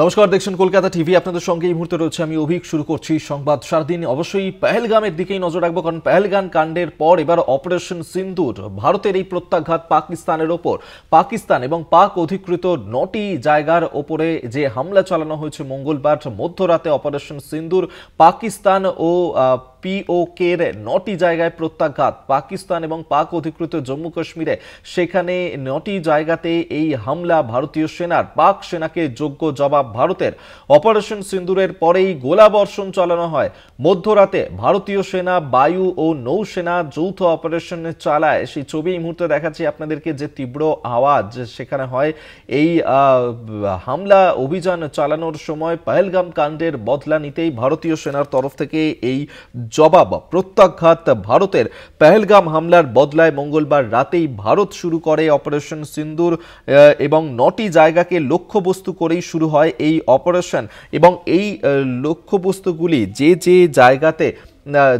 নমস্কার, দেখছেন কলকাতা টিভি। আপনাদের সঙ্গে এই মুহূর্তে রয়েছে আমি অভিক। শুরু করছি সংবাদ সারাদিন। অবশ্যই পেহেলগামের দিকেই নজর রাখবো, কারণ পেহেলগাম কাণ্ডের পর এবার অপারেশন সিন্দুর, ভারতের এই প্রত্যাঘাত পাকিস্তানের ওপর। পাকিস্তান এবং পাক অধিকৃত 9টি জায়গার ওপরে যে হামলা চালানো হয়েছে মঙ্গলবার মধ্যরাতে অপারেশন সিন্দুর, পাকিস্তান ও পিওকের 9টি জায়গায় প্রত্যাঘাত। পাকিস্তান এবং পাক অধিকৃত জম্মু কাশ্মীরে সেখানে 9টি জায়গাতে এই হামলা ভারতীয় সেনার। পাক সেনাকে যোগ্য জবাব ভারতের। অপারেশন সিন্দুরের পরেই গোলাবর্ষণ চালানো হয় মধ্যরাতে। ভারতীয় সেনা বায়ু ও নৌসেনা যৌথ অপারেশন চালায়। সেই ছবি এই মুহূর্তে দেখাচ্ছি আপনাদেরকে, যে তীব্র আওয়াজ সেখানে হয় এই হামলা অভিযান চালানোর সময়। পেহেলগাম কাণ্ডের বদলা নিতেই ভারতীয় সেনার তরফ থেকে এই জবাব, প্রত্যাঘাত ভারতের। পেহেলগাম হামলার বদলায় মঙ্গলবার রাতেই ভারত শুরু করে অপারেশন সিন্দুর এবং 9টি জায়গাকে লক্ষ্যবস্তু করেই শুরু হয় এই অপারেশন। এবং এই লক্ষ্যবস্তুগুলি যে জায়গাতে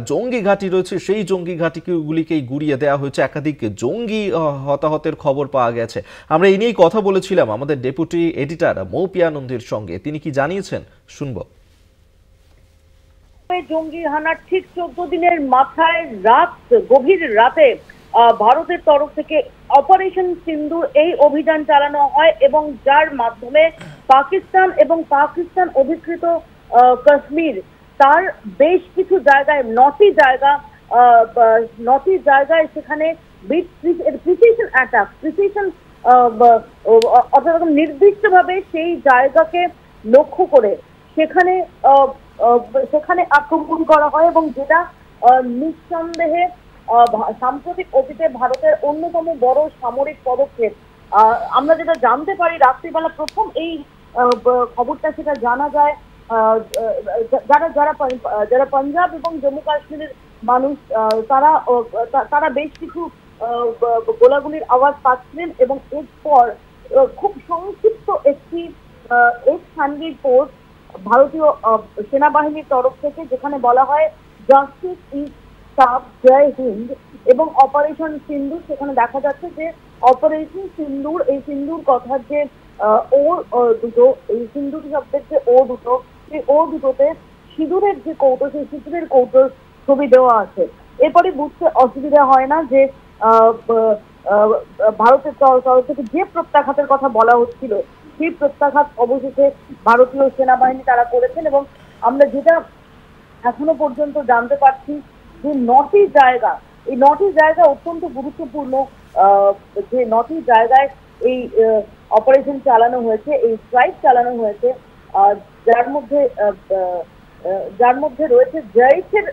জঙ্গি ঘাঁটি রয়েছে, সেই জঙ্গি ঘাঁটিগুলিকেই গুড়িয়ে দেওয়া হয়েছে। একাধিক জঙ্গি হতাহতের খবর পাওয়া গেছে। আমরা এই নিয়েই কথা বলেছিলাম আমাদের ডেপুটি এডিটর মৌপিয়া নন্দীর সঙ্গে। তিনি কি জানিয়েছেন শুনব। জঙ্গি হানার ঠিক 14 দিনের মাথায় গভীর রাতে ভারতের তরফ থেকে অপারেশন সিন্দুর এই অভিযান চালানো হয়, এবং যার মাধ্যমে পাকিস্তান এবং পাকিস্তান অধিকৃত কাশ্মীর তার বেশ কিছু জায়গায় 9টি জায়গায় সেখানে প্রিসিশন অ্যাটাক, অর্থাৎ নির্দিষ্টভাবে সেই জায়গাকে লক্ষ্য করে সেখানে আক্রমণ করা হয়, এবং যেটা নিঃসন্দেহে সাম্প্রতিক অতীতে ভারতের অন্যতম বড় সামরিক পদক্ষেপ। আমরা যেটা জানতে পারি রাত্রিবেলা প্রথম এই খবরটা সেটা জানা যায় যারা পাঞ্জাব এবং জম্মু কাশ্মীরের মানুষ, তারা বেশ কিছু গোলাগুলির আওয়াজ পাচ্ছিলেন, এবং এরপর খুব সংক্ষিপ্ত একটি এক্স-হ্যান্ডেড পোস্ট ভারতীয় সেনাবাহিনীর তরফ থেকে, যেখানে বলা হয় জাস্টিস ইজ সার্ভ, জয় হিন্দ, এবং অপারেশন সিন্দুর। সেখানে দেখা যাচ্ছে যে অপারেশন সিন্দুর, এই সিন্দুর কথার যে দুটো, এই সিন্দুর শব্দের যে দুটো, সেই দুটোতে সিঁদুরের যে কৌটো, সেই সিঁদুরের কৌটোর ছবি দেওয়া আছে। এরপরে বুঝতে অসুবিধা হয় না যে ভারতের তরফ থেকে যে প্রত্যাঘাতের কথা বলা হচ্ছিল, সেই প্রত্যাঘাত অবশেষে ভারতীয় সেনাবাহিনী তারা করেছেন। এবং আমরা যেটা এখনো পর্যন্ত জানতে পারছি যে 9টি জায়গা, এই 9টি জায়গা অত্যন্ত গুরুত্বপূর্ণ। যে 9টি জায়গায় এই অপারেশন চালানো হয়েছে, এই স্ট্রাইক চালানো হয়েছে, যার মধ্যে রয়েছে জৈশের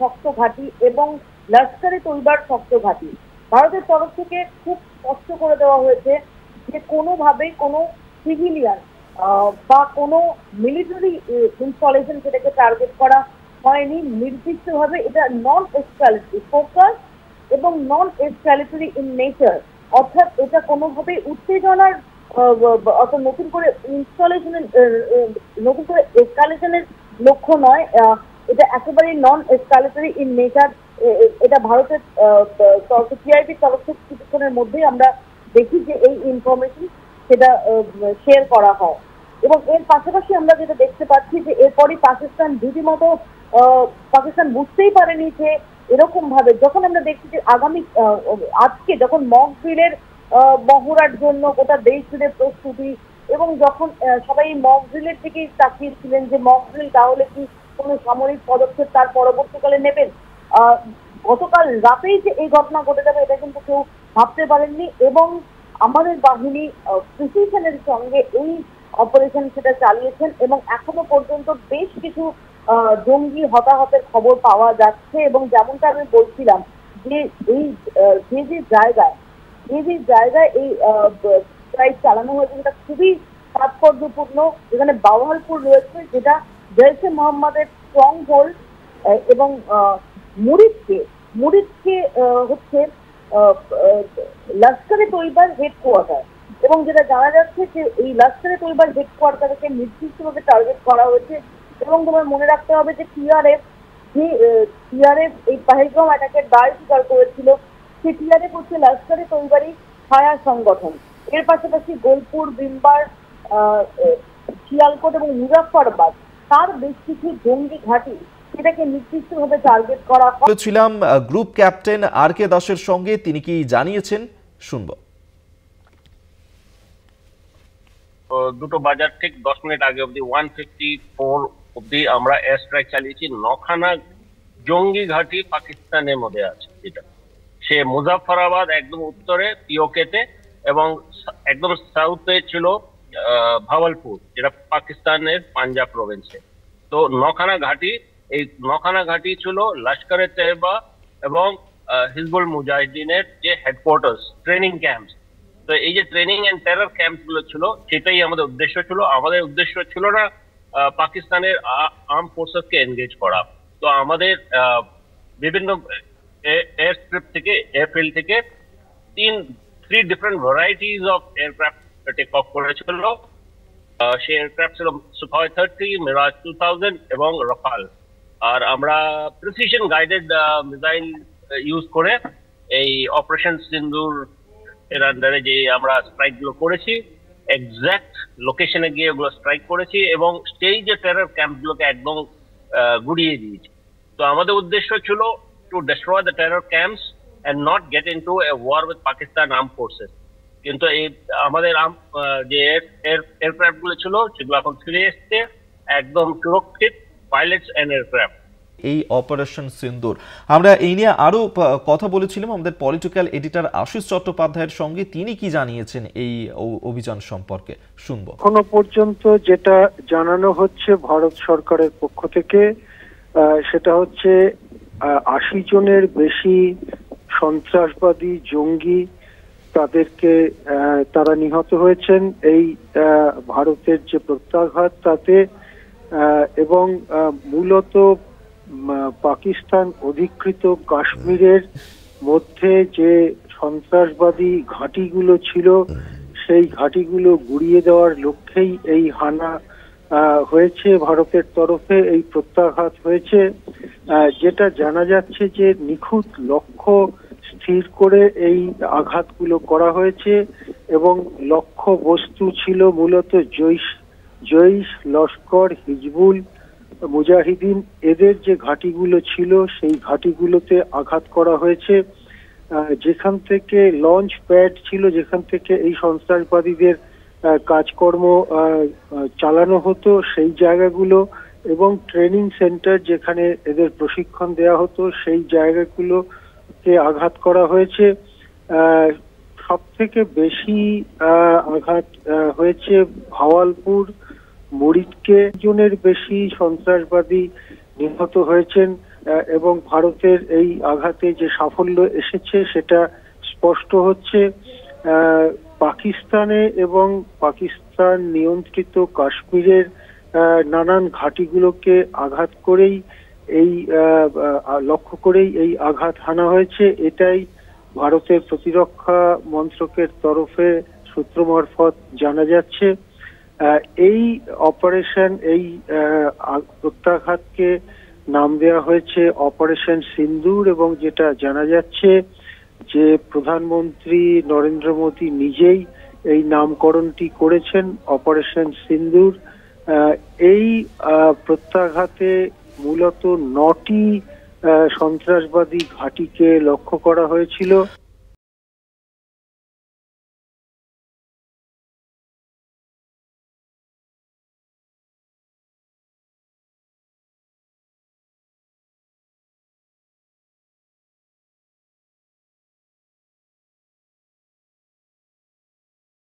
শক্ত ঘাঁটি এবং লস্করে তৈবার শক্ত ঘাঁটি। ভারতের তরফ থেকে খুব স্পষ্ট করে দেওয়া হয়েছে যে কোনোভাবেই কোনো সিভিলিয়ান বা কোনো মিলিটারি ইনস্টলেশন সেটাকে টার্গেট করা হয়নি। নির্দিষ্টভাবে এটা নন এসকালেটরি ফোকাস এবং নন এসকালেটরি ইন নেচার, অর্থাৎ এটা কোনোভাবেই উত্তেজনার অর্থাৎ নতুন করে এসকালেশনের লক্ষ্য নয়। এটা একেবারেই নন এসকালেটরি ইন নেচার। এটা ভারতের সিআইবির তরফ থেকে কিছুক্ষণের মধ্যেই আমরা দেখি যে এই ইনফরমেশন সেটা শেয়ার করা হয়। এবং এর পাশাপাশি আমরা যেটা দেখতে পাচ্ছি যে এরপরই পাকিস্তান রীতিমতো পাকিস্তান বুঝতেই পারেনি যে এরকম ভাবে, যখন আমরা দেখছি যে আজকে যখন মক ড্রিলের মহড়ার জন্য গোটা দেশ জুড়ে প্রস্তুতি, এবং যখন সবাই মক ড্রিলের দিকেই তাকিয়েছিলেন যে মক ড্রিল তাহলে কি কোনো সামরিক পদক্ষেপ তার পরবর্তীকালে নেবেন, গতকাল রাতেই যে এই ঘটনা ঘটে যাবে এটা কিন্তু কেউ ভাবতে পারেননি। এবং আমাদের বাহিনী প্রিসিশনের সঙ্গে এই অপারেশন সেটা চালিয়েছেন, এবং এখনো পর্যন্ত বেশ কিছু জঙ্গি হতাহতের খবর পাওয়া যাচ্ছে। এবং যেমনটা আমি বলছিলাম যে এই যে জায়গায় এই স্ট্রাইক চালানো হয়েছে সেটা খুবই তাৎপর্যপূর্ণ। যেখানে বাওয়ালপুর রয়েছে, যেটা জৈশে মোহাম্মদের স্ট্রং হোল্ড, এবং মুরিদকে হচ্ছে লস্করে তৈবার হেডকোয়ার্টার। এবং যেটা জানা যাচ্ছে যে এই লস্করে তৈবার হেডকোয়ার্টারকে নির্দিষ্টভাবে টার্গেট করা হয়েছে। এবং তোমার মনে রাখতে হবে যে টিআরএফ এই পেহেলগাম অ্যাটাকের দায় স্বীকার করেছিল। সেই টিআরএফ হচ্ছে লস্করে তৈবারই ছায়া সংগঠন। এর পাশাপাশি গোলপুর, বিম্বার, শিয়ালকোট এবং মুজাফফরবাদ তার বেশ কিছু জঙ্গি ঘাঁটি সেটাকে নির্দিষ্টভাবে টার্গেট করা হয়। ছিলাম গ্রুপ ক্যাপ্টেন আর কে দাসের সঙ্গে, তিনি কি জানিয়েছেন শুনবো। 2টো বাজার ঠিক 10 মিনিট আগে অব্দি 154 অব্দি আমরা এয়ার স্ট্রাইক চালিয়েছি। 9খানা জঙ্গি ঘাঁটি পাকিস্তানের মধ্যে আছে, যেটা সে মুজাফফরাবাদ একদম উত্তরে পিওকেতে এবং একদম সাউথে ছিল ভাওয়ালপুর, যেটা পাকিস্তানের পাঞ্জাব প্রভিন্সে। তো 9খানা ঘাঁটি, এই 9খানা ঘাঁটি ছিল লস্করে তৈয়বা এবং হিজবুল মুজাহিদিনের যে হেডকোয়ার্টার্স, ট্রেনিং ক্যাম্পস। তো এই যে ট্রেনিং এন্ড টেরর ক্যাম্পস গুলো ছিল, সেটাই আমাদের উদ্দেশ্য ছিল। আমাদের উদ্দেশ্য ছিল না পাকিস্তানের আর্ম ফোর্সেস কে এনগেজ করা। তো আমাদের বিভিন্ন এয়ার স্ট্রিপ থেকে, এয়ারফিল্ড থেকে 3 different varieties of aircraft take off করেছিল। সেই এয়ারক্রাফট ছিল সুখয় 30, মিরাজ 2000 এবং রাফাল। আর আমরা প্রিসিশন গাইডেড মিসাইল ইউজ করে এই অপারেশন সিন্দুর এর আন্ডারে যে আমরা স্ট্রাইক গুলো করেছি, এক্সাক্ট লোকেশনে গিয়ে ওগুলো স্ট্রাইক করেছি এবং সেই যে টেরর ক্যাম্প গুলোকে একদম গুড়িয়ে দিয়েছি। তো আমাদের উদ্দেশ্য ছিল to destroy the terror camps and not get into a war with Pakistan arm forces. কিন্তু এই আমাদের যে এয়ারক্রাফট গুলো ছিল সেগুলো এখন ফিরে এসছে একদম সুরক্ষিত, পাইলটস এন্ড এয়ারক্রাফট। এই অপারেশন সিন্দুর, আমরা এই নিয়ে আরো কথা বলেছিলাম আমাদের পলিটিক্যাল এডিটর আশিস চট্টোপাধ্যায়ের সঙ্গে। তিনি কি জানিয়েছেন এই অভিযান সম্পর্কে শুনবো। এখনো পর্যন্ত যেটা জানানো হচ্ছে ভারত সরকারের পক্ষ থেকে, সেটা হচ্ছে 80 জনের বেশি সন্ত্রাসবাদী জঙ্গি তারা নিহত হয়েছেন এই ভারতের যে প্রত্যাঘাত তাতে, এবং মূলত পাকিস্তান অধিকৃত কাশ্মীরের মধ্যে যে সন্ত্রাসবাদী ঘাঁটিগুলো ছিল সেই ঘাঁটিগুলো গুড়িয়ে দেওয়ার লক্ষ্যেই এই হানা হয়েছে। ভারতের তরফে এই প্রত্যাঘাত হয়েছে। যেটা জানা যাচ্ছে যে নিখুঁত লক্ষ্য স্থির করে এই আঘাতগুলো করা হয়েছে এবং লক্ষ্য বস্তু ছিল মূলত জৈশ, লস্কর, হিজবুল মুজাহিদিন, এদের যে ঘাঁটিগুলো ছিল সেই ঘাঁটিগুলোতে আঘাত করা হয়েছে। যেখান থেকে লঞ্চ প্যাড ছিল, যেখান থেকে এই সন্ত্রাসবাদীদের কাজকর্ম চালানো হতো, সেই জায়গাগুলো এবং ট্রেনিং সেন্টার যেখানে এদের প্রশিক্ষণ দেওয়া হতো সেই জায়গাগুলোতে আঘাত করা হয়েছে। সব থেকে বেশি আঘাত হয়েছে ভাওয়ালপুর, মুরিদকে। জনের বেশি সন্ত্রাসবাদী নিহত হয়েছেন এবং ভারতের এই আঘাতে যে সাফল্য এসেছে সেটা স্পষ্ট হচ্ছে। পাকিস্তানে এবং পাকিস্তান নিয়ন্ত্রিত কাশ্মীরের নানান ঘাঁটিগুলোকে আঘাত করেই লক্ষ্য করেই এই আঘাত হানা হয়েছে। এটাই ভারতের প্রতিরক্ষা মন্ত্রকের তরফে সূত্র মারফত জানা যাচ্ছে। এই অপারেশন, এই প্রত্যাঘাতকে নাম দেওয়া হয়েছে অপারেশন সিন্দুর এবং যেটা জানা যাচ্ছে যে প্রধানমন্ত্রী নরেন্দ্র মোদী নিজেই এই নামকরণটি করেছেন অপারেশন সিন্দুর। এই প্রত্যাঘাতে মূলত 9টি সন্ত্রাসবাদী ঘাঁটিকে লক্ষ্য করা হয়েছিল।